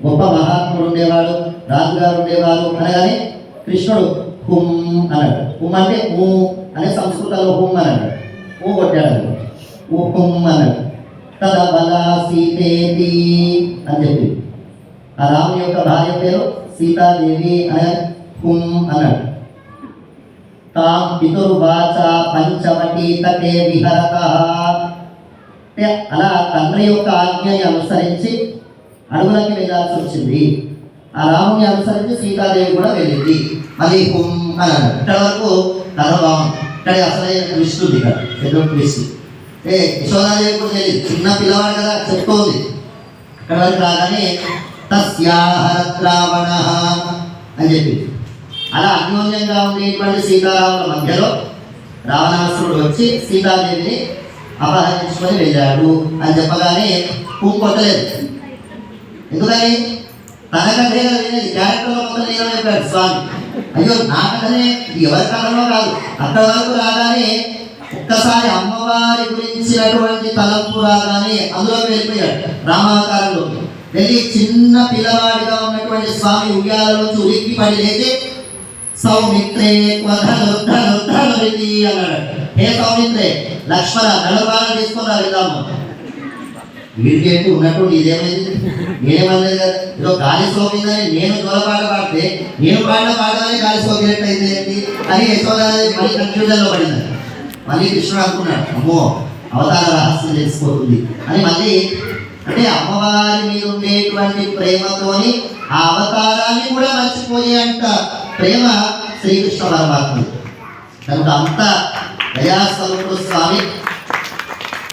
గొప్ప మహాత్ముడు ఉండేవాడు, రాజుగారు ఉండేవారు అనగానే కృష్ణుడు హుం అన్నాడు. హుం అంటే ఊ అనే సంస్కృతంలో హుం అన్నాడు. ఊ కొట్టాడు, ఊ హుం అన్నాడు. తద బల సీతేది అని చెప్పి ఆ రాముని యొక్క భార్య పేరు సీతాదేవి అని హుం అన్నాడు. తాం పితుర్వాచ పంచవటి తటే విహరత. అలా తండ్రి యొక్క ఆజ్ఞని అనుసరించి అడవులకి వెళ్ళాల్సి వచ్చింది. ఆ రాముని అనుసరించి సీతాదేవి కూడా వెళ్ళింది. మళ్ళీ హుం అన్నాడు. ఇక్కడ వరకు కథ బాగుంది. ఇక్కడ అసలైన ట్విస్ట్ ఉంది. ఇక్కడ పెద్ద ట్విస్ట్. యశోదాదేవి కూడా తెలియదు, చిన్న పిల్లవాడు కదా చెప్తోంది. ఇక్కడ వరకు రాగానే తస్యాహరద్రావణ అని చెప్పి అలా అన్యోన్యంగా ఉండేటువంటి సీతారాముల మధ్యలో రావణాసురుడు వచ్చి సీతాదేవిని అపహరించుకొని వెళ్ళాడు అని చెప్పగానే కొట్టలేదు. ఎందుకని తనకంటే వినేది క్యారెక్టర్లో మొత్తం నేను చెప్పాడు స్వామి. అయ్యో నా కథనే, ఎవరి కథనో కాదు. అక్కడ వరకు రాగానే ఒక్కసారి అమ్మవారి గురించినటువంటి తలంపు రాగానే అందులోకి వెళ్ళిపోయాడు. రామాకారంలో వెళ్ళి చిన్న పిల్లవాడిగా ఉన్నటువంటి స్వామి ఉయ్యాలలోంచి ఉలిక్కి పడి లేచి సౌమిత్రే అన్నాడు. హే సౌమిత్రే, లక్ష్మణ నలుబాలను తీసుకుని వెళ్దాము. వీడికేంటి ఉన్నట్టు ఇదేమైంది, నేనేమన్నది కదా, ఏదో గాలి సోకిందని నేను దూరపాట పాడితే నేను పాడిన పాడగానే గాలి సోకినట్టు అయితే ఏంటి అని యశోదాదేవి మళ్ళీ కన్ఫ్యూజన్లో పడింది. మళ్ళీ కృష్ణుడు అనుకున్నాడు, అమ్మో అవతార రహస్యం తెలిసిపోతుంది అని. మళ్ళీ అంటే అమ్మవారి మీద ఉండేటువంటి ప్రేమతోని ఆ అవతారాన్ని కూడా మర్చిపోయే అంత ప్రేమ శ్రీకృష్ణ పరమాత్మ. కనుక అంత దయాస్వరూపుడు స్వామి.